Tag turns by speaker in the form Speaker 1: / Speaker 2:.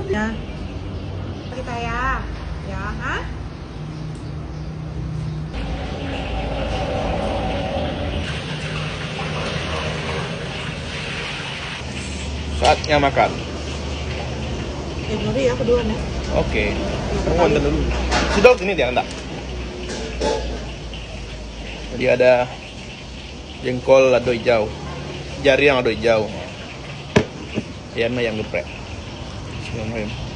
Speaker 1: Ya, kita ya, ha?
Speaker 2: Saatnya makan.
Speaker 1: Baru ya kedua ya.
Speaker 2: Oke. Kamu antar dulu. Sudah ini dia enggak. Jadi ada jengkol lado hijau, jari yang lado hijau, ayamnya yang geprek. Bismillahirrahmanirrahim.